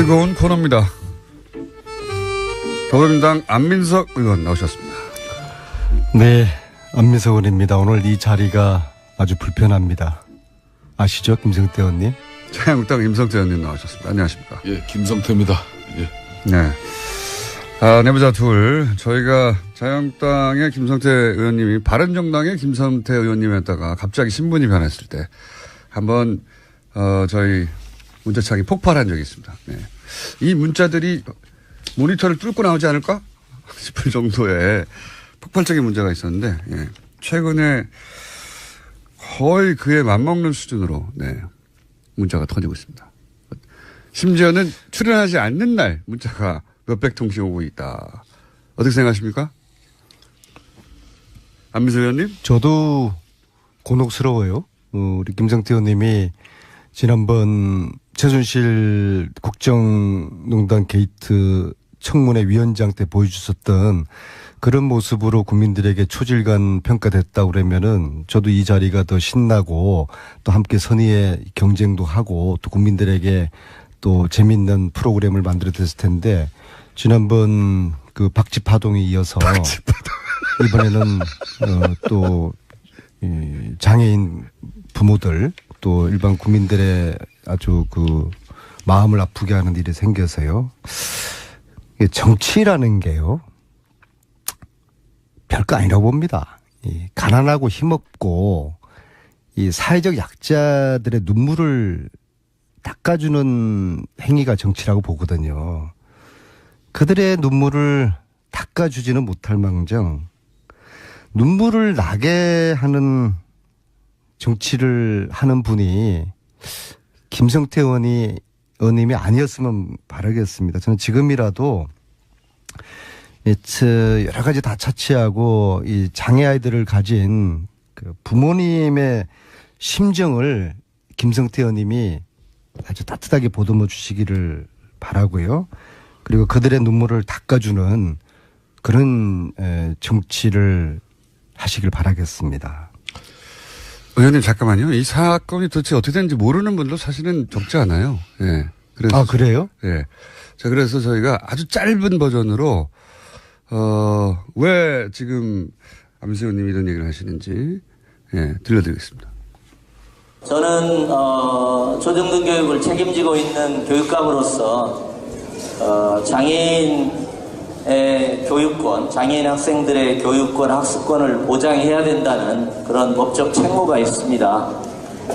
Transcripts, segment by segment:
뜨거운 코너입니다. 더불어민주당 안민석 의원 나오셨습니다. 네, 안민석 의원입니다. 오늘 이 자리가 아주 불편합니다. 아시죠, 김성태 의원님? 자유한국당 임성태 의원님 나오셨습니다. 안녕하십니까? 예, 김성태입니다. 예. 네. 내부자 둘. 저희가 자유한국당의 김성태 의원님이 바른정당의 김성태 의원님이었다가 갑자기 신분이 변했을 때 한번 저희 문자창이 폭발한 적이 있습니다. 네. 이 문자들이 모니터를 뚫고 나오지 않을까 싶을 정도의 폭발적인 문제가 있었는데, 예. 최근에 거의 그에 맞먹는 수준으로, 네. 문자가 터지고 있습니다. 심지어는 출연하지 않는 날 문자가 몇백 통씩 오고 있다. 어떻게 생각하십니까? 안민석 의원님? 저도 곤혹스러워요. 우리 김성태 의원님이 지난번 최순실 국정농단 게이트 청문회 위원장 때 보여주셨던 그런 모습으로 국민들에게 초질간 평가됐다고 그러면은 저도 이 자리가 더 신나고 또 함께 선의의 경쟁도 하고 또 국민들에게 또 재밌는 프로그램을 만들어냈을 텐데 지난번 그 박쥐파동에 이어서 이번에는 또 장애인 부모들 또 일반 국민들의 아주 그 마음을 아프게 하는 일이 생겨서요. 정치라는 게요. 별거 아니라고 봅니다. 가난하고 힘없고 이 사회적 약자들의 눈물을 닦아주는 행위가 정치라고 보거든요. 그들의 눈물을 닦아주지는 못할 망정 눈물을 나게 하는 정치를 하는 분이 김성태 의원님이 아니었으면 바라겠습니다. 저는 지금이라도 여러 가지 다 차치하고 이 장애 아이들을 가진 그 부모님의 심정을 김성태 의원님이 아주 따뜻하게 보듬어 주시기를 바라고요. 그리고 그들의 눈물을 닦아주는 그런 정치를 하시길 바라겠습니다. 의원님 잠깐만요. 이 사건이 도대체 어떻게 되는지 모르는 분도 사실은 적지 않아요. 예. 그래서 그래요? 예. 자, 그래서 저희가 아주 짧은 버전으로 왜 지금 안민석 의원님이 이런 얘기를 하시는지 들려드리겠습니다. 저는 초등등 교육을 책임지고 있는 교육감으로서 장애인의 교육권, 장애인 학생들의 교육권, 학습권을 보장해야 된다는 그런 법적 책무가 있습니다.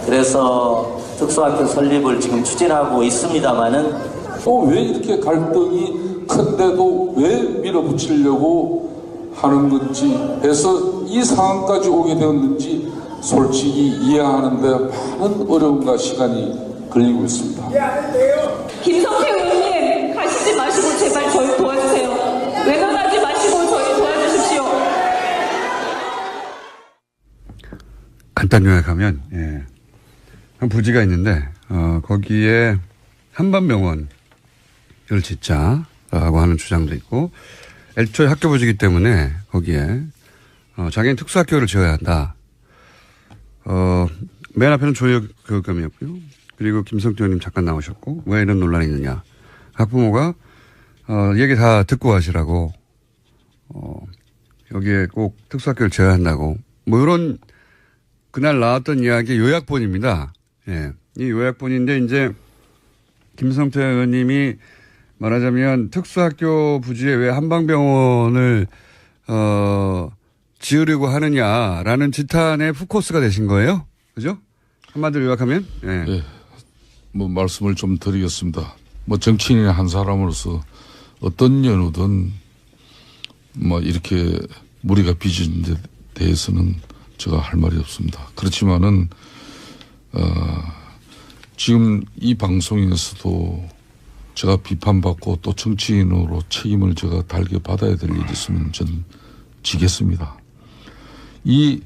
그래서 특수학교 설립을 지금 추진하고 있습니다마는 왜 이렇게 갈등이 큰데도 왜 밀어붙이려고 하는 건지 해서 이 상황까지 오게 되었는지 솔직히 이해하는데 많은 어려움과 시간이 걸리고 있습니다. 김성태 의원님 가시지 마시고 제발 저희 도와주세요. 외면하지 마시고 저희 도와주십시오. 간단 요약하면 한 부지가 있는데 거기에 한반병원을 짓자라고 하는 주장도 있고 애초에 학교 부지이기 때문에 거기에 장애인 특수학교를 지어야 한다. 맨 앞에는 조혁교육감이었고요. 그리고 김성태 의원님 잠깐 나오셨고 왜 이런 논란이 있느냐. 학부모가 얘기 다 듣고 하시라고 여기에 꼭 특수학교를 지어야 한다고 뭐 이런 그날 나왔던 이야기의 요약본입니다. 예. 이 요약본인데 이제 김성태 의원님이 말하자면 특수학교 부지에 왜 한방병원을 지으려고 하느냐라는 지탄의 포커스가 되신 거예요. 그죠? 한마디로 요약하면. 예. 네. 말씀을 좀 드리겠습니다. 정치인의 한 사람으로서 어떤 연유든 이렇게 무리가 빚은 데 대해서는 제가 할 말이 없습니다. 그렇지만은 지금 이 방송에서도 제가 비판받고 또 정치인으로 책임을 제가 달게 받아야 될 일이 있으면 저는 지겠습니다. 이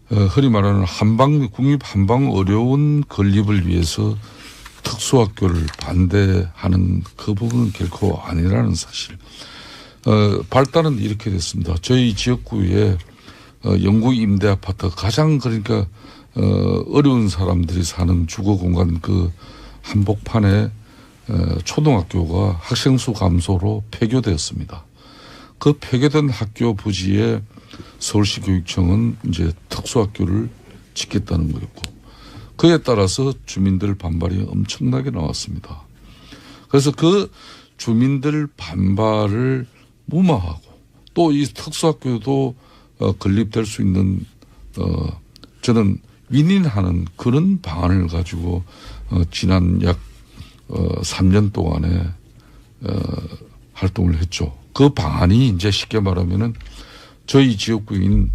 흔히 말하는 국립 한방 어려운 건립을 위해서 특수학교를 반대하는 그 부분은 결코 아니라는 사실. 발단은 이렇게 됐습니다. 저희 지역구에 영국 임대 아파트 가장 그러니까 어려운 사람들이 사는 주거 공간 그 한복판에 초등학교가 학생 수 감소로 폐교되었습니다. 그 폐교된 학교 부지에 서울시 교육청은 이제 특수학교를 짓겠다는 거였고, 그에 따라서 주민들 반발이 엄청나게 나왔습니다. 그래서 그 주민들 반발을 무마하고 또 이 특수학교도 건립될 수 있는 저는 윈윈하는 그런 방안을 가지고 지난 약 3년 동안에 활동을 했죠. 그 방안이 이제 쉽게 말하면은 저희 지역구인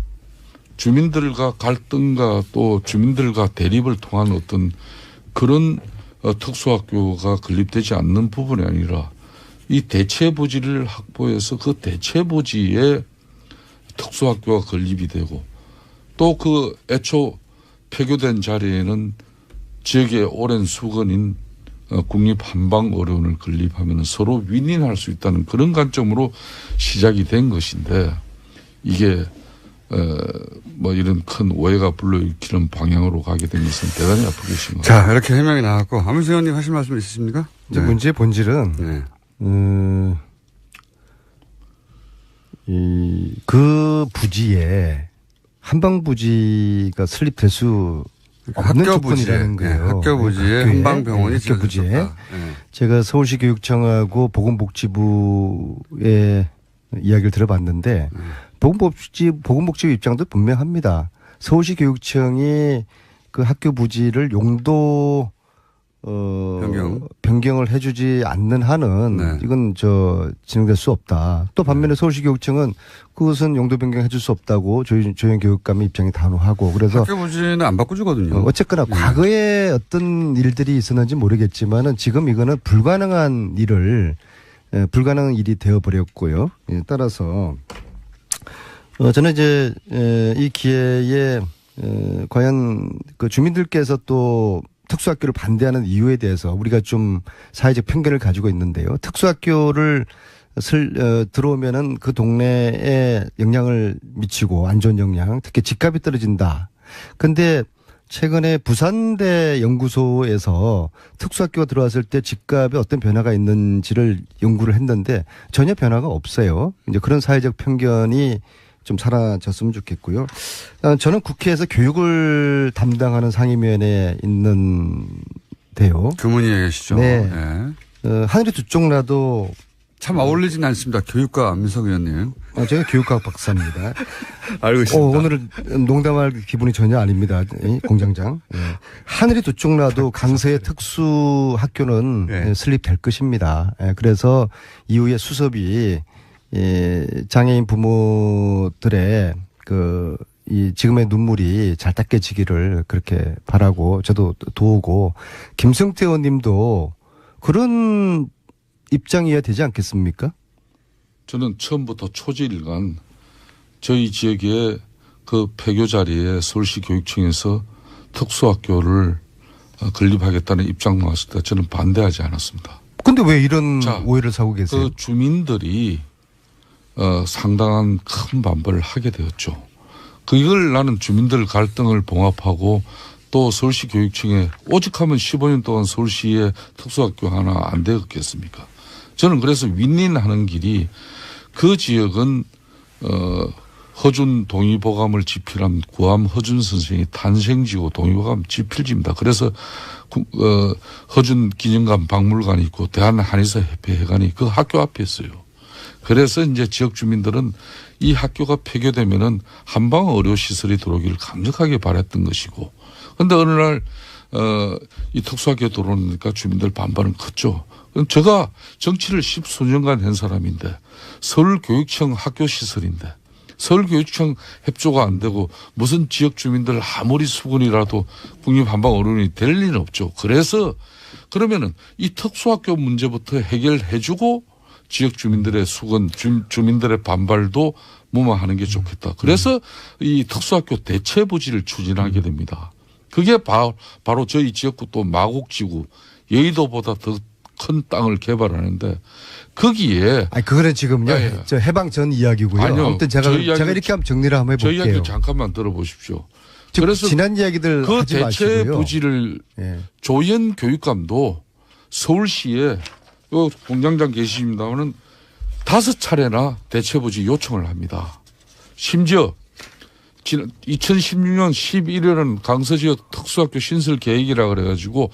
주민들과 갈등과 또 주민들과 대립을 통한 어떤 그런 특수학교가 건립되지 않는 부분이 아니라 이 대체 부지를 확보해서 그 대체 부지에 특수학교가 건립이 되고 또 그 애초 폐교된 자리에는 지역의 오랜 수건인 국립한방어려원을 건립하면 서로 윈윈할 수 있다는 그런 관점으로 시작이 된 것인데, 이게 뭐 이런 큰 오해가 불러일으키는 방향으로 가게 된 것은 대단히 아프게 생각합니다. 자, 이렇게 해명이 나왔고, 안민석 의원님 하실 말씀 있으십니까? 이제 문제의 본질은 네. 그 부지에 한방 부지가 설립될 수 없는 조건이라는 거예요. 네, 학교 부지에 한방병원이 학교 부지에 네. 제가 서울시 교육청하고 보건복지부의 이야기를 들어봤는데 보건복지부 입장도 분명합니다. 서울시 교육청이 그 학교 부지를 용도 변경을 해주지 않는 한은 네. 이건 진행될 수 없다. 또 반면에 서울시 교육청은 그것은 용도 변경해줄 수 없다고 조현 교육감의 입장이 단호하고, 그래서 학교 부지는 안 바꿔주거든요. 어쨌거나 과거에 어떤 일들이 있었는지 모르겠지만은 지금 이거는 불가능한 일이 되어버렸고요. 따라서 저는 이제 이 기회에 과연 그 주민들께서 또 특수학교를 반대하는 이유에 대해서 우리가 좀 사회적 편견을 가지고 있는데요. 특수학교를 들어오면은 그 동네에 영향을 미치고 안 좋은 영향, 특히 집값이 떨어진다. 근데 최근에 부산대 연구소에서 특수학교가 들어왔을 때 집값에 어떤 변화가 있는지를 연구를 했는데 전혀 변화가 없어요. 이제 그런 사회적 편견이 좀 사라졌으면 좋겠고요. 저는 국회에서 교육을 담당하는 상임위원회에 있는데요. 교문위에 계시죠. 네. 네. 하늘이 두 쪽 나도 참 어울리진 않습니다. 교육과 안민석 의원님. 제가 교육학 박사입니다. 알고 있습니다. 오늘은 농담할 기분이 전혀 아닙니다. 공장장. 네. 하늘이 두 쪽 나도 강서의 특수학교는 네. 설립될 것입니다. 그래서 이후에 수습이 장애인 부모들의 이 지금의 눈물이 잘 닦여지기를 그렇게 바라고 저도 도우고, 김성태 의원님도 그런 입장이어야 되지 않겠습니까? 저는 처음부터 초지일간 저희 지역의 그 폐교 자리에 서울시 교육청에서 특수학교를 건립하겠다는 입장 나왔을 때 저는 반대하지 않았습니다. 근데 왜 이런 오해를 사고 계세요? 그 주민들이 상당한 큰 반발을 하게 되었죠. 그걸 나는 주민들 갈등을 봉합하고 또 서울시 교육청에 오직하면 15년 동안 서울시에 특수학교 하나 안 되었겠습니까? 저는 그래서 윈윈하는 길이, 그 지역은 허준 동의보감을 집필한 구암 허준 선생의 탄생지고 동의보감 집필지입니다. 그래서 허준 기념관 박물관이 있고 대한한의사협회회관이 그 학교 앞에 있어요. 그래서 이제 지역 주민들은 이 학교가 폐교되면은 한방 의료 시설이 들어오기를 강력하게 바랬던 것이고, 그런데 어느 날 이 특수학교 들어오니까 주민들 반발은 컸죠. 제가 정치를 10수년간 한 사람인데, 서울교육청 학교 시설인데 서울교육청 협조가 안 되고 무슨 지역 주민들 아무리 수군이라도 국립한방어른이 될 리는 없죠. 그래서 그러면은 이 특수학교 문제부터 해결해주고 지역 주민들의 수건, 주민들의 반발도 무마하는 게 좋겠다. 그래서 이 특수학교 대체 부지를 추진하게 됩니다. 그게 바로 저희 지역구 또 마곡지구, 여의도보다 더 큰 땅을 개발하는데, 거기에. 그거는 지금요. 저 해방 전 이야기고요. 아니요. 아무튼 제가 이렇게 한번 정리를 한번 해볼게요. 저희 이야기 잠깐만 들어보십시오. 그래서 지난 이야기들 그 하지 대체 마시고요. 부지를 조현 교육감도 서울시에 요 공장장 계십니다마는 5차례나 대체부지 요청을 합니다. 심지어 2016년 11월은 강서지역 특수학교 신설 계획이라 그래가지고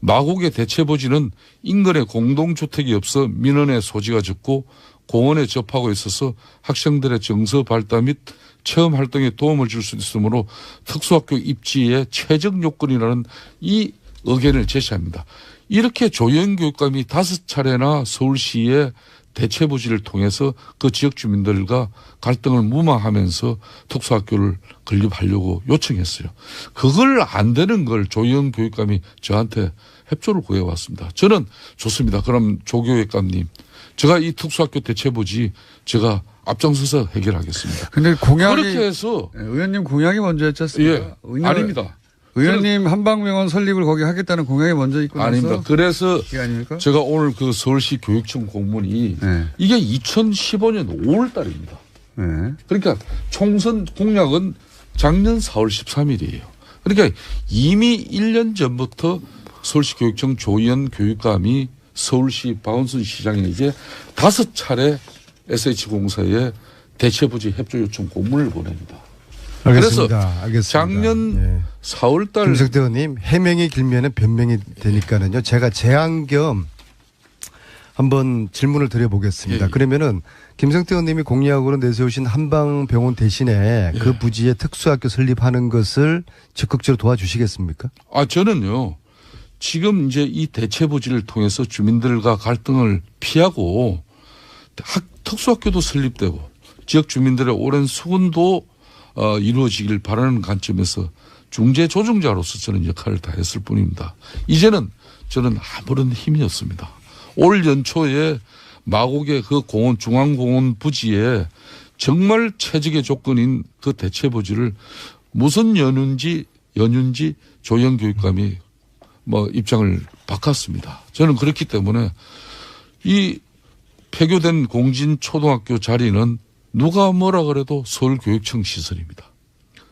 마곡의 대체부지는 인근에 공동주택이 없어 민원의 소지가 적고 공원에 접하고 있어서 학생들의 정서 발달 및 체험 활동에 도움을 줄 수 있으므로 특수학교 입지의 최적 요건이라는 이 의견을 제시합니다. 이렇게 조영교육감이 5차례나 서울시의 대체부지를 통해서 그 지역 주민들과 갈등을 무마하면서 특수학교를 건립하려고 요청했어요. 그걸 안 되는 걸 조영 교육감이 저한테 협조를 구해왔습니다. 저는 좋습니다. 그럼 조교육감님, 제가 이 특수학교 대체부지 제가 앞장서서 해결하겠습니다. 근데 공약이 그렇게 해서 의원님 공약이 먼저였지 않습니까? 예, 아닙니다. 의원님 한방병원 설립을 거기 하겠다는 공약이 먼저 있고 나서 아닙니다. 그래서 이게 아닙니까? 제가 오늘 그 서울시 교육청 공문이 네. 이게 2015년 5월 달입니다. 네. 그러니까 총선 공약은 작년 4월 13일이에요. 그러니까 이미 1년 전부터 서울시 교육청 조희연 교육감이 서울시 박원순 시장에게 5차례 SH공사에 대체부지 협조 요청 공문을 보냅니다. 알겠습니다. 그래서 작년 예. 4월 달 김성태 의원님, 해명이 길면은 변명이 되니까는요. 제가 제안 겸 한번 질문을 드려보겠습니다. 예. 그러면은 김성태 의원님이 공약으로 내세우신 한방병원 대신에 그 부지에 특수학교 설립하는 것을 적극적으로 도와주시겠습니까? 저는요. 지금 이제 이 대체부지를 통해서 주민들과 갈등을 피하고 특수학교도 설립되고 지역 주민들의 오랜 수군도 이루어지길 바라는 관점에서 중재 조정자로서 저는 역할을 다했을 뿐입니다. 이제는 저는 아무런 힘이 없습니다. 올 연초에 마곡의 그 공원 중앙공원 부지에 정말 최적의 조건인 그 대체부지를 무슨 연유인지 조영 교육감이 입장을 바꿨습니다. 저는 그렇기 때문에 이 폐교된 공진초등학교 자리는 누가 뭐라 그래도 서울교육청 시설입니다.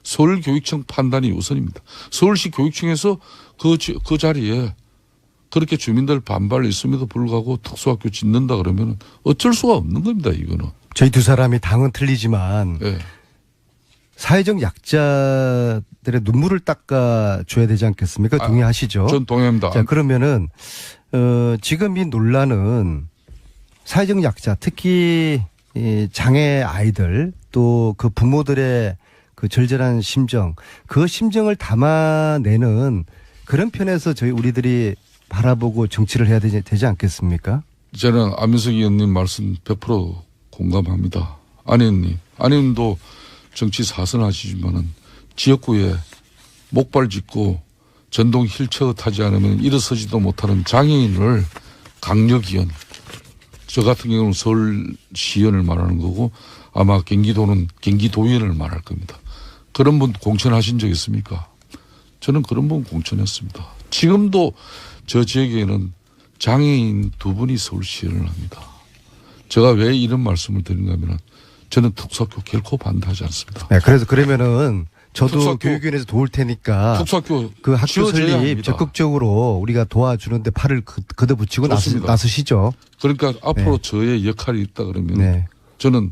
서울교육청 판단이 우선입니다. 서울시 교육청에서 그 자리에 그렇게 주민들 반발이 있음에도 불구하고 특수학교 짓는다 그러면 어쩔 수가 없는 겁니다. 이거는. 저희 두 사람이 당은 틀리지만 네. 사회적 약자들의 눈물을 닦아줘야 되지 않겠습니까? 동의하시죠? 전 동의합니다. 자, 그러면은 지금 이 논란은 사회적 약자, 특히 이 장애 아이들 또 그 부모들의 그 절절한 심정, 그 심정을 담아내는 그런 편에서 우리들이 바라보고 정치를 해야 되지 않겠습니까? 저는 안민석 의원님 말씀 100% 공감합니다. 안의원님도 정치 사선하시지만은 지역구에 목발 짚고 전동 휠체어 타지 않으면 일어서지도 못하는 장애인을 강력위원, 저 같은 경우는 서울시의원을 말하는 거고 아마 경기도는 경기도의원을 말할 겁니다. 그런 분 공천하신 적 있습니까? 저는 그런 분 공천했습니다. 지금도 저 지역에는 장애인 2분이 서울시의원을 합니다. 제가 왜 이런 말씀을 드리는가 하면 저는 특수학교 결코 반대하지 않습니다. 네, 그래서 그러면은 저도 특수학교, 교육위원회에서 도울 테니까 특수학교 그 학교 설립 합니다. 적극적으로 우리가 도와주는데 팔을 걷어붙이고 나서시죠. 그러니까 앞으로 네. 저의 역할이 있다 그러면 네. 저는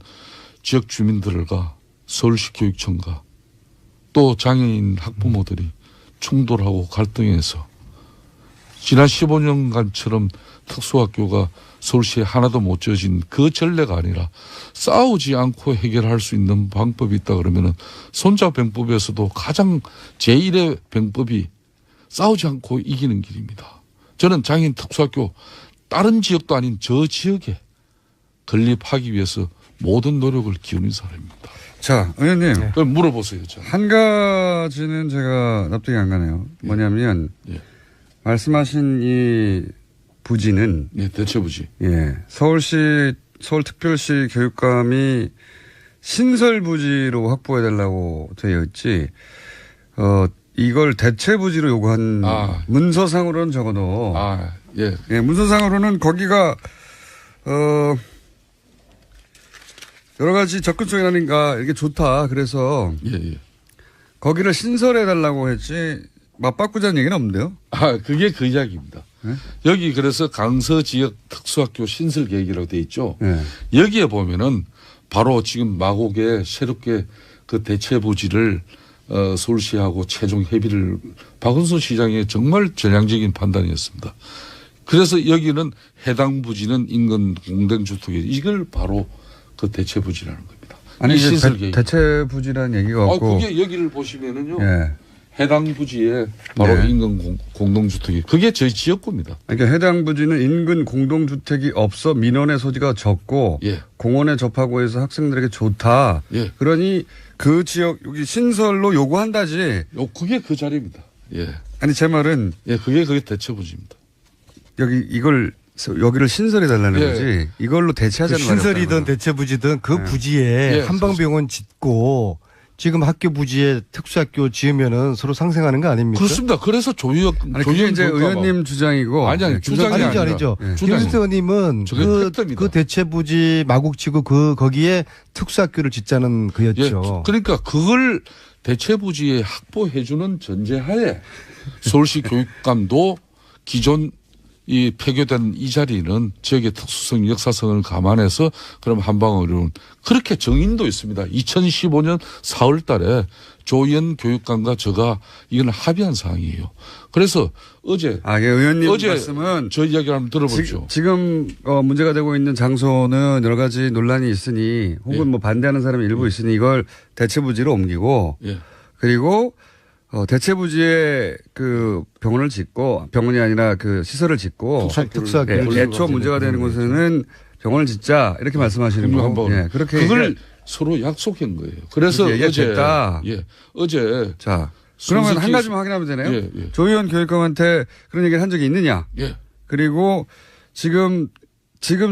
지역 주민들과 서울시 교육청과 또 장애인 학부모들이 충돌하고 갈등해서 지난 15년간처럼 특수학교가 서울시에 하나도 못 지어진 그 전례가 아니라 싸우지 않고 해결할 수 있는 방법이 있다 그러면은 손자병법에서도 가장 제1의 병법이 싸우지 않고 이기는 길입니다. 저는 장애인 특수학교 다른 지역도 아닌 저 지역에 건립하기 위해서 모든 노력을 기울인 사람입니다. 자, 의원님. 그럼 물어보세요. 한 가지는 제가 납득이 안 가네요. 뭐냐면 말씀하신 이 부지는 대체부지. 서울특별시 교육감이 신설 부지로 확보해 달라고 되어 있지. 이걸 대체 부지로 요구한 문서상으로는 적어도 문서상으로는 거기가 여러 가지 접근성이라든가 이게 좋다. 그래서 거기를 신설해 달라고 했지 맞바꾸자는 얘기는 없는데요. 그게 그 이야기입니다. 네? 여기 그래서 강서 지역 특수학교 신설 계획이라고 돼 있죠. 네. 여기에 보면은 바로 지금 마곡에 새롭게 그 대체 부지를 서울시하고 최종 협의를 박원순 시장의 정말 전향적인 판단이었습니다. 그래서 여기는 해당 부지는 인근 공동주택이 이걸 바로 그 대체 부지라는 겁니다. 아니 이 이제 신설 계획. 대체 부지라는 얘기가 없고. 그게 여기를 보시면은요. 예. 해당 부지에 바로 네. 인근 공동주택이 그게 저희 지역구입니다. 그러니까 해당 부지는 인근 공동주택이 없어 민원의 소지가 적고 예. 공원에 접하고 해서 학생들에게 좋다. 예. 그러니 그 지역 여기 신설로 요구한다지. 그게 그 자리입니다. 예. 아니 제 말은 예, 그게 대체 부지입니다. 여기를 신설해 달라는 예. 거지. 이걸로 대체하자는 말이야. 신설이든 대체 부지든 그 부지에 예, 한방병원 짓고 지금 학교 부지에 특수학교 지으면은 서로 상생하는 거 아닙니까? 그렇습니다. 그래서 아니 그게 이제 의원님 주장이고. 아니, 네, 주장이 김성태 아니죠. 예. 김수태 의원님은 저게 팩트입니다. 그 대체 부지 마곡지구 거기에 특수학교를 짓자는 예, 그였죠. 그러니까 그걸 대체 부지에 확보해주는 전제하에 서울시 교육감도 기존 이 폐교된 이 자리는 지역의 특수성, 역사성을 감안해서 그럼 한방의료는 그렇게 정인도 있습니다. 2015년 4월 달에 조희연 교육감과 제가 이건 합의한 사항이에요. 그래서 어제 의원님 어제 말씀은 저 이야기를 한번 들어보죠. 지금 문제가 되고 있는 장소는 여러 가지 논란이 있으니 혹은 예. 뭐 반대하는 사람이 일부 있으니 이걸 대체 부지로 옮기고 예. 그리고 대체 부지에 그 병원을 짓고 병원이 아니라 그 시설을 짓고 특수학교를 애초 문제가 되는 곳에는 병원을 짓자 이렇게 말씀하시는 거고 그렇게 그걸 서로 약속한 거예요. 그래서 얘기했다. 어제 자 그러면 한 가지만 확인하면 되네요. 예. 조희연 교육감한테 그런 얘기를 한 적이 있느냐? 예. 그리고 지금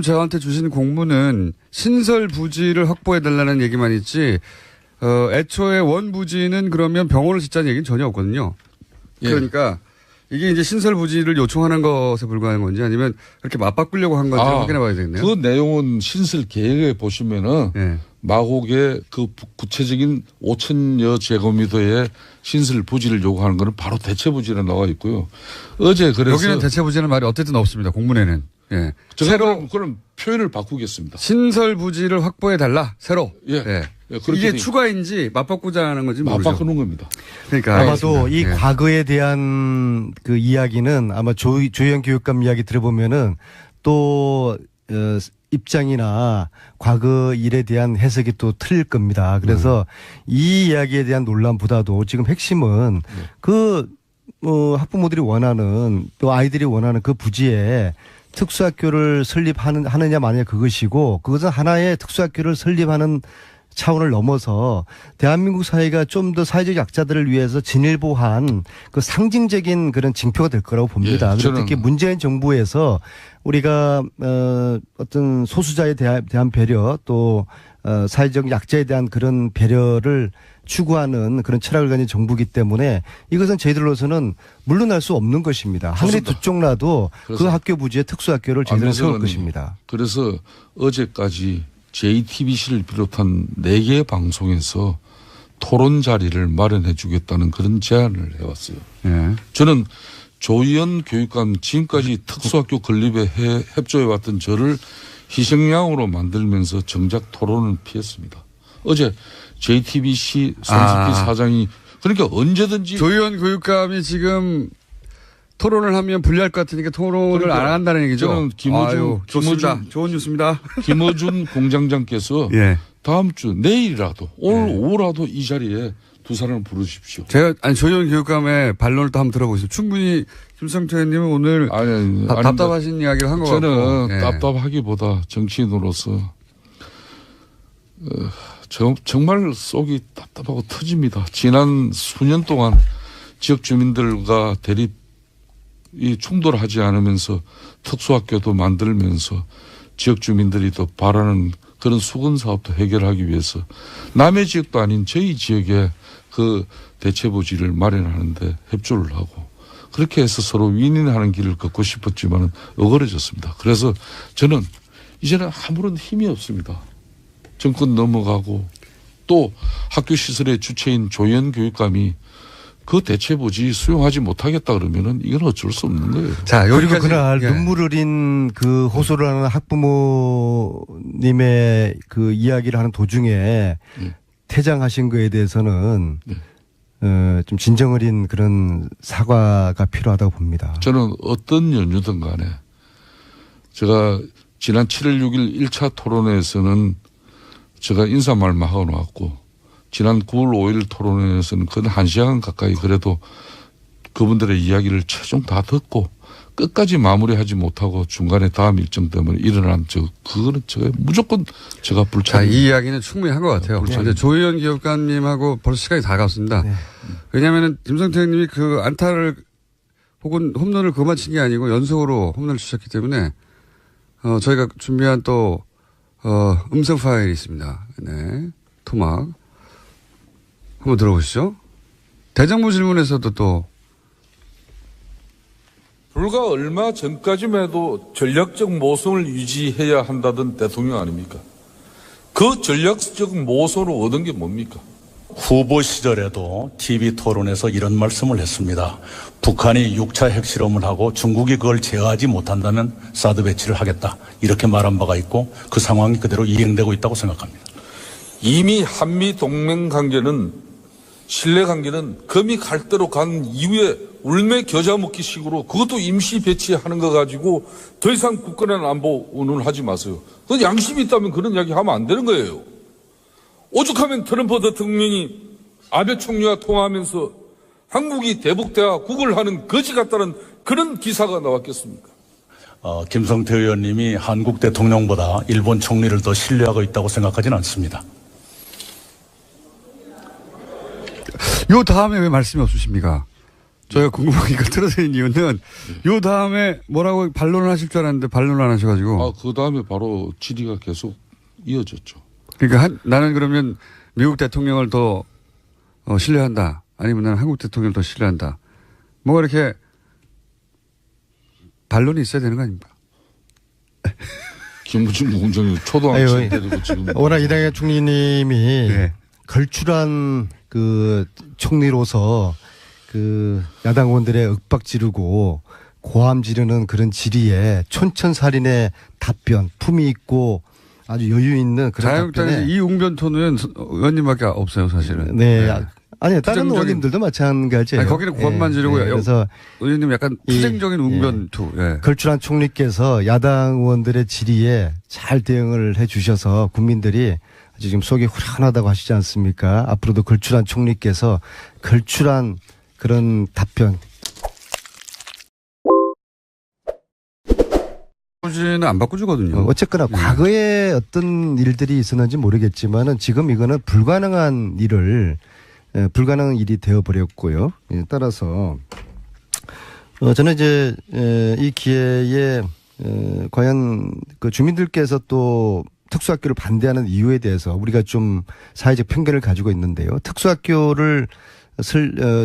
저한테 주신 공문은 신설 부지를 확보해 달라는 얘기만 있지. 애초에 원 부지는 그러면 병원을 짓자는 얘기는 전혀 없거든요. 예. 그러니까 이게 이제 신설 부지를 요청하는 것에 불과한 건지 아니면 그렇게 맞바꾸려고 한 건지 확인해 봐야 되겠네요. 그 내용은 신설 계획에 보시면은 예. 마곡의 그 구체적인 5천여 제곱미터의 신설 부지를 요구하는 것은 바로 대체 부지로 나와 있고요. 어제 그래서 여기는 대체 부지는 말이 어쨌든 없습니다. 공문에는. 예. 새로 그럼 표현을 바꾸겠습니다. 신설 부지를 확보해 달라. 새로. 예. 그렇게 이게 추가인지 맞바꾸자는 건지 모르죠. 맞바꾸는 겁니다. 그러니까 아마도 알겠습니다. 이 예. 과거에 대한 그 이야기는 아마 조희연 교육감 이야기 들어보면은 또 입장이나 과거 일에 대한 해석이 또 틀릴 겁니다. 그래서 이 이야기에 대한 논란보다도 지금 핵심은 학부모들이 원하는 또 아이들이 원하는 그 부지에 특수학교를 설립하느냐 마느냐 그것이고 그것은 하나의 특수학교를 설립하는 차원을 넘어서 대한민국 사회가 좀 더 사회적 약자들을 위해서 진일보한 그 상징적인 그런 징표가 될 거라고 봅니다. 예, 그리고 특히 문재인 정부에서 우리가 어떤 소수자에 대한 배려 또 사회적 약자에 대한 그런 배려를 추구하는 그런 철학을 가진 정부이기 때문에 이것은 저희들로서는 물러날 수 없는 것입니다. 하늘이 두 쪽 나도 그 학교 부지에 특수학교를 저희들은 세울 것입니다. 그래서 어제까지 JTBC를 비롯한 4개의 방송에서 토론 자리를 마련해 주겠다는 그런 제안을 해왔어요. 예. 저는 조희연 교육감 지금까지 특수학교 건립에 협조해왔던 저를 희생양으로 만들면서 정작 토론을 피했습니다. 어제 JTBC 손석희 사장이 그러니까 언제든지 조희연 교육감이 지금 토론을 하면 불리할 것 같으니까 토론을 그러니까 안 한다는 얘기죠. 저는 좋습니다. 좋은 뉴스입니다. 김어준 공장장께서 예. 다음 주 내일이라도 오늘 오후라도 이 자리에 두 사람을 부르십시오. 조희연 교육감의 반론을 또 한번 들어보시죠. 충분히 김성태 의원님은 오늘 답답하신 이야기를 한 것 같고. 저는 답답하기보다 정치인으로서 정말 속이 답답하고 터집니다. 지난 수년 동안 지역 주민들과 이 충돌하지 않으면서 특수학교도 만들면서 지역 주민들이 더 바라는 그런 수건 사업도 해결하기 위해서 남의 지역도 아닌 저희 지역에 그 대체 부지를 마련하는데 협조를 하고 그렇게 해서 서로 윈윈하는 길을 걷고 싶었지만 어그러졌습니다. 그래서 저는 이제는 아무런 힘이 없습니다. 정권 넘어가고 또 학교 시설의 주체인 조희연 교육감이 그 대체부지 수용하지 못하겠다 그러면은 이건 어쩔 수 없는 거예요. 자, 그리고 여기까지. 그날 예. 눈물 흘린 그 호소를 하는 학부모님의 그 이야기를 하는 도중에 퇴장하신 거에 대해서는 좀 진정 어린 그런 사과가 필요하다고 봅니다. 저는 어떤 연유든 간에 제가 지난 7월 6일 1차 토론회에서는 제가 인사말만 하고 나왔고 지난 9월 5일 토론회에서는 거의 1시간 가까이 그래도 그분들의 이야기를 최종 다 듣고 끝까지 마무리하지 못하고 중간에 다음 일정 때문에 일어난 그거는 제가 무조건 제가 자, 불참. 이 이야기는 충분히 한 것 같아요. 이제 조희연 기획관님하고 벌써 시간이 다 갔습니다. 네. 왜냐하면 김성태 형님이 그 안타를 혹은 홈런을 그만 친 게 아니고 연속으로 홈런을 치셨기 때문에 저희가 준비한 또 음성 파일이 있습니다. 네, 토막 한번 들어보시죠. 대정부 질문에서도 또 불과 얼마 전까지만 해도 전략적 모성을 유지해야 한다던 대통령 아닙니까? 그 전략적 모성으로 얻은 게 뭡니까? 후보 시절에도 TV 토론에서 이런 말씀을 했습니다. 북한이 6차 핵실험을 하고 중국이 그걸 제어하지 못한다면 사드 배치를 하겠다. 이렇게 말한 바가 있고 그 상황이 그대로 이행되고 있다고 생각합니다. 이미 한미 동맹 관계는 신뢰 관계는 금이 갈 대로 간 이후에 울매 겨자 먹기 식으로 그것도 임시 배치하는 거 가지고 더 이상 국가의 안보 운운하지 마세요. 그 양심이 있다면 그런 이야기 하면 안 되는 거예요. 오죽하면 트럼프 대통령이 아베 총리와 통화하면서 한국이 대북대화 구걸하는 거지 같다는 그런 기사가 나왔겠습니까? 김성태 의원님이 한국 대통령보다 일본 총리를 더 신뢰하고 있다고 생각하지는 않습니다. 요 다음에 왜 말씀이 없으십니까? 저희가 궁금하니까 틀어드린 이유는 요 다음에 뭐라고 반론을 하실 줄 알았는데 반론을 안 하셔가지고. 그 다음에 바로 질의가 계속 이어졌죠. 그러니까 나는 그러면 미국 대통령을 더 신뢰한다. 아니면 나는 한국 대통령을 더 신뢰한다. 뭐가 이렇게 반론이 있어야 되는 거 아닙니까? 김부중 공정이 초등학생 때도 지금. 워낙 이낙연 총리님이 네. 걸출한 그 총리로서 그 야당 의원들의 윽박 지르고 고함 지르는 그런 질의에 촌천살인의 답변, 품위 있고 아주 여유 있는 그런 자유한국당에서 답변에 이웅변 토는 의원님밖에 없어요, 사실은. 네. 아니 다른 투쟁적인- 의원님들도 마찬가지예요. 아니, 거기는 고함만 예, 지르고 예, 그래서 의원님 약간 투쟁적인 웅변투. 예. 걸출한 총리께서 야당 의원들의 질의에 잘 대응을 해 주셔서 국민들이 아주 지금 속이 후련하다고 하시지 않습니까? 앞으로도 걸출한 총리께서 걸출한 그런 답변. 바꾸지는 안 바꾸주거든요. 어쨌거나 과거에 어떤 일들이 있었는지 모르겠지만은 지금 이거는 불가능한 일이 되어버렸고요. 따라서 저는 이제 이 기회에 과연 그 주민들께서 또 특수학교를 반대하는 이유에 대해서 우리가 좀 사회적 편견을 가지고 있는데요. 특수학교를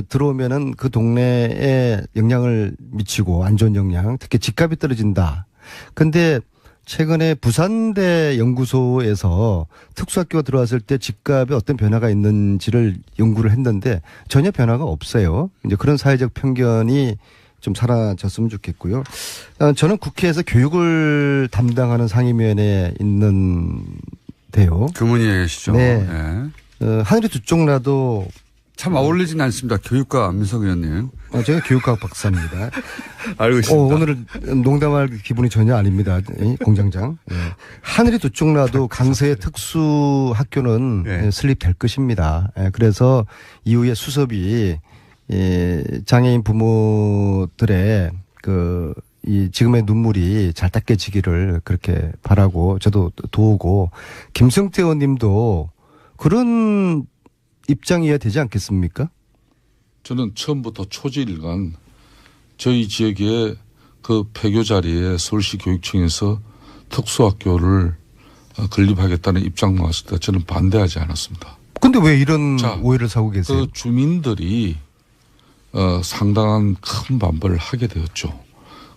들어오면은 그 동네에 영향을 미치고 안 좋은 영향, 특히 집값이 떨어진다. 근데 최근에 부산대 연구소에서 특수학교가 들어왔을 때 집값에 어떤 변화가 있는지를 연구를 했는데 전혀 변화가 없어요. 이제 그런 사회적 편견이 좀 사라졌으면 좋겠고요. 저는 국회에서 교육을 담당하는 상임위원회에 있는데요. 교문위에 계시죠. 네. 예. 하늘이 두 쪽 나도 참 어울리진 않습니다. 교육과 안민석 의원님. 제가 교육학 박사입니다. 알고 있습니다. 오늘 농담할 기분이 전혀 아닙니다. 공장장. 예. 하늘이 두 쪽 나도 강서의 특수학교는 네. 설립될 것입니다. 그래서 이후에 수습이 장애인 부모들의 이 지금의 눈물이 잘 닦여지기를 그렇게 바라고 저도 도우고 김성태 의원님도 그런 입장이어야 되지 않겠습니까? 저는 처음부터 초지일간 저희 지역의 그 폐교 자리에 서울시 교육청에서 특수학교를 건립하겠다는 입장 나왔을 때 저는 반대하지 않았습니다. 근데 왜 이런 자, 오해를 사고 계세요? 그 주민들이 상당한 큰 반발을 하게 되었죠.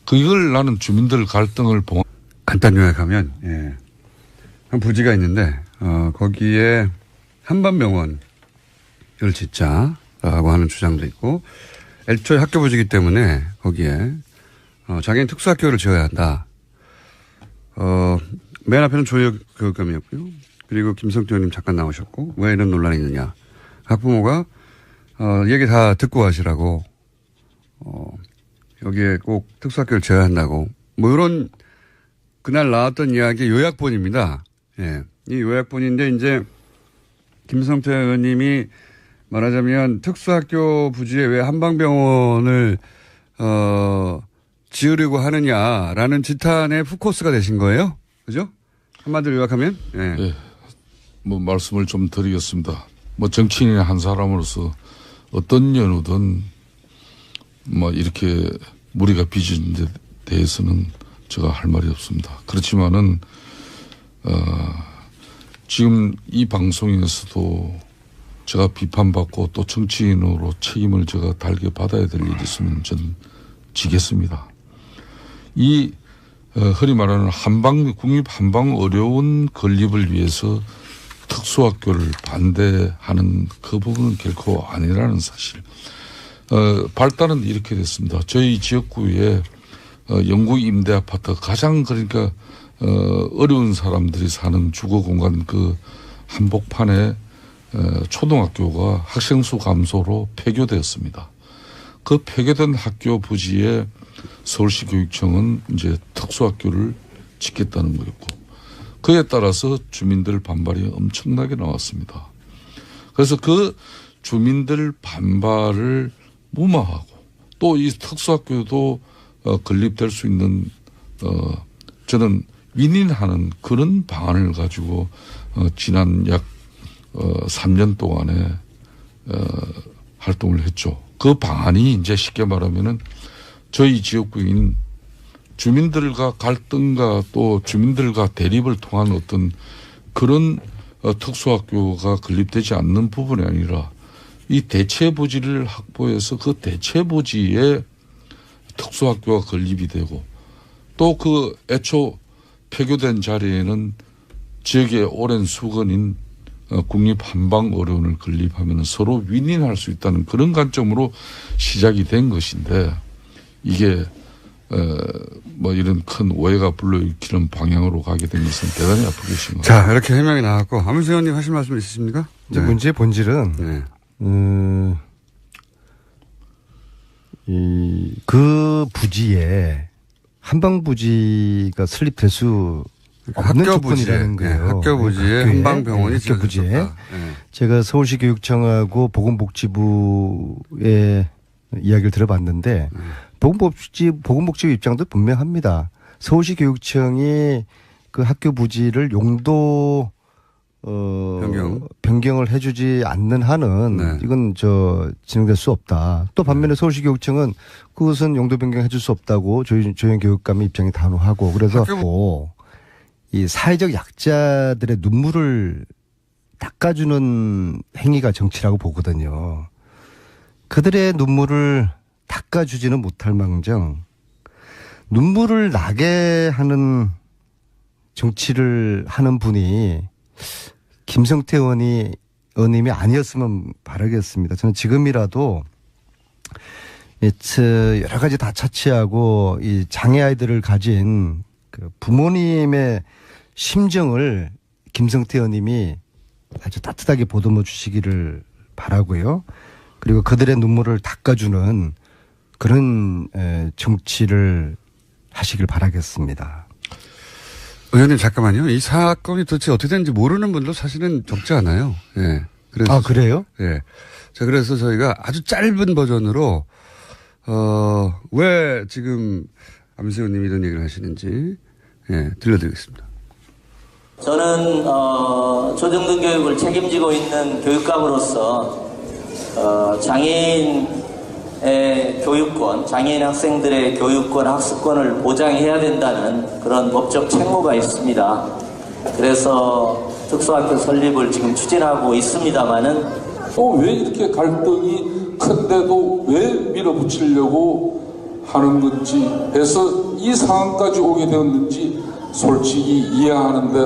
그걸 나는 주민들 갈등을 간단 요약하면, 예. 한 부지가 있는데, 거기에 한반병원을 짓자. 하는 주장도 있고, 애초에 학교부지기 때문에 거기에 장애인 특수학교를 지어야 한다. 맨 앞에는 조혁교육감이었고요. 그리고 김성태 의원님 잠깐 나오셨고, 왜 이런 논란이 있느냐. 학부모가 얘기 다 듣고 하시라고, 여기에 꼭 특수학교를 지어야 한다고. 뭐 이런 그날 나왔던 이야기 요약본입니다. 예. 이 요약본인데 이제 김성태 의원님이 말하자면 특수학교 부지에 왜 한방병원을 지으려고 하느냐라는 지탄의 후코스가 되신 거예요. 그죠? 한마디로 요약하면. 예. 네. 뭐 말씀을 좀 드리겠습니다. 뭐 정치인의 한 사람으로서 어떤 연유든 뭐 이렇게 무리가 빚은 데 대해서는 제가 할 말이 없습니다. 그렇지만은 지금 이 방송에서도 제가 비판받고 또 정치인으로 책임을 제가 달게 받아야 될 일이 있으면 전 지겠습니다. 이 흔히 말하는 국립 한방 어려운 건립을 위해서 특수학교를 반대하는 그 부분은 결코 아니라는 사실. 발단은 이렇게 됐습니다. 저희 지역구에 영구 임대 아파트 가장 그러니까 어려운 사람들이 사는 주거 공간 그 한복판에 초등학교가 학생수 감소로 폐교되었습니다. 그 폐교된 학교 부지에 서울시 교육청은 이제 특수학교를 짓겠다는 거였고, 그에 따라서 주민들 반발이 엄청나게 나왔습니다. 그래서 그 주민들 반발을 무마하고 또 이 특수학교도 건립될 수 있는 저는 윈윈하는 그런 방안을 가지고 지난 약 3년 동안에 활동을 했죠. 그 방안이 이제 쉽게 말하면은 저희 지역구인 주민들과 갈등과 또 주민들과 대립을 통한 어떤 그런 특수학교가 건립되지 않는 부분이 아니라 이 대체 부지를 확보해서 그 대체 부지에 특수학교가 건립이 되고 또 그 애초 폐교된 자리에는 지역의 오랜 수건인 국립 한방 어려운을 건립하면 서로 윈윈할 수 있다는 그런 관점으로 시작이 된 것인데, 이게 뭐 이런 큰 오해가 불러일으키는 방향으로 가게 된 것은 대단히 아프게 심합니다. 자, 이렇게 해명이 나왔고, 안민석 의원님 하실 말씀 있으십니까? 이제 문제의 본질은 네. 그 부지에 한방 부지가 설립될 수 없는 조건이라는 거예요. 네, 학교 부지에 한방병원이 학교 부지에. 네. 제가 서울시 교육청하고 보건복지부의 이야기를 들어봤는데 보건복지부 입장도 분명합니다. 서울시 교육청이 그 학교 부지를 용도 변경을 해주지 않는 한은 네. 이건 진행될 수 없다. 또 반면에 서울시 교육청은 그것은 용도 변경해 줄 수 없다고 조영 교육감의 입장이 단호하고, 그래서 이 사회적 약자들의 눈물을 닦아주는 행위가 정치라고 보거든요. 그들의 눈물을 닦아주지는 못할 망정 눈물을 나게 하는 정치를 하는 분이 김성태 의원님이 아니었으면 바라겠습니다. 저는 지금이라도 여러 가지 다 차치하고 이 장애 아이들을 가진 그 부모님의 심정을 김성태 의원님이 아주 따뜻하게 보듬어 주시기를 바라고요. 그리고 그들의 눈물을 닦아주는 그런 정치를 하시길 바라겠습니다. 의원님 잠깐만요. 이 사건이 도대체 어떻게 되는지 모르는 분도 사실은 적지 않아요. 예. 그래서 그래요? 예. 자, 그래서 저희가 아주 짧은 버전으로 왜 지금 안민석 의원님이 이런 얘기를 하시는지 들려드리겠습니다. 저는 초등등 교육을 책임지고 있는 교육감으로서 장애인의 교육권, 장애인 학생들의 교육권, 학습권을 보장해야 된다는 그런 법적 책무가 있습니다. 그래서 특수학교 설립을 지금 추진하고 있습니다만은 또 왜 이렇게 갈등이 큰데도 왜 밀어붙이려고 하는 건지 해서 이 상황까지 오게 되었는지 솔직히 이해하는데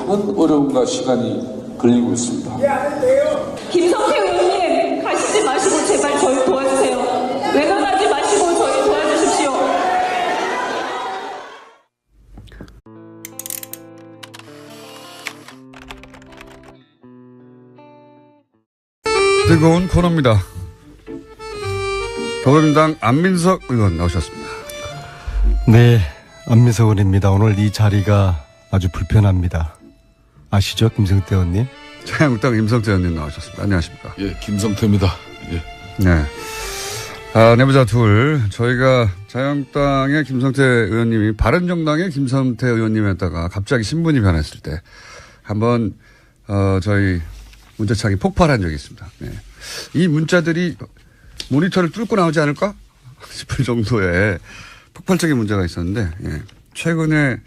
많은 어려움과 시간이 걸리고 있습니다. 김성태 의원님 가시지 마시고 뜨거운 코너입니다. 더불어민주당 안민석 의원 나오셨습니다. 네, 안민석 의원입니다. 오늘 이 자리가 아주 불편합니다. 아시죠, 김성태 의원님? 자유한국당 임성태 의원님 나오셨습니다. 안녕하십니까? 예, 김성태입니다. 예. 네. 내부자 둘, 저희가 자유한국당의 김성태 의원님이 바른정당의 김성태 의원님이었다가 갑자기 신분이 변했을 때 한번 저희 문자창이 폭발한 적이 있습니다. 네. 이 문자들이 모니터를 뚫고 나오지 않을까 싶을 정도의 폭발적인 문제가 있었는데, 예. 최근에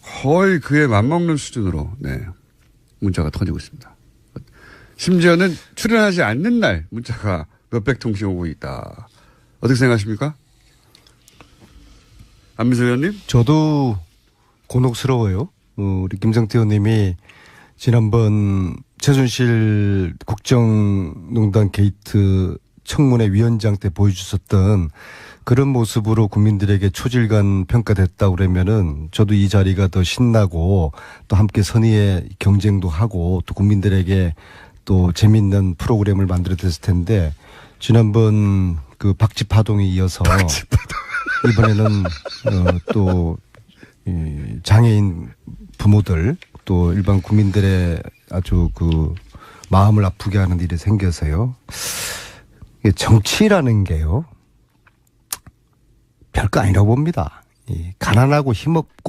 거의 그에 맞먹는 수준으로, 네, 문자가 터지고 있습니다. 심지어는 출연하지 않는 날 문자가 몇백 통씩 오고 있다. 어떻게 생각하십니까? 안민석 의원님? 저도 곤혹스러워요. 우리 김성태 의원님이 지난번 최순실 국정농단 게이트 청문회 위원장 때 보여주셨던 그런 모습으로 국민들에게 초질간 평가됐다 그러면은 저도 이 자리가 더 신나고 또 함께 선의의 경쟁도 하고 또 국민들에게 또 재밌는 프로그램을 만들어냈을 텐데 지난번 그 박쥐파동에 이어서 이번에는 또 장애인 부모들 또 일반 국민들의 아주 그 마음을 아프게 하는 일이 생겨서요. 정치라는 게요. 별거 아니라고 봅니다. 가난하고 힘없고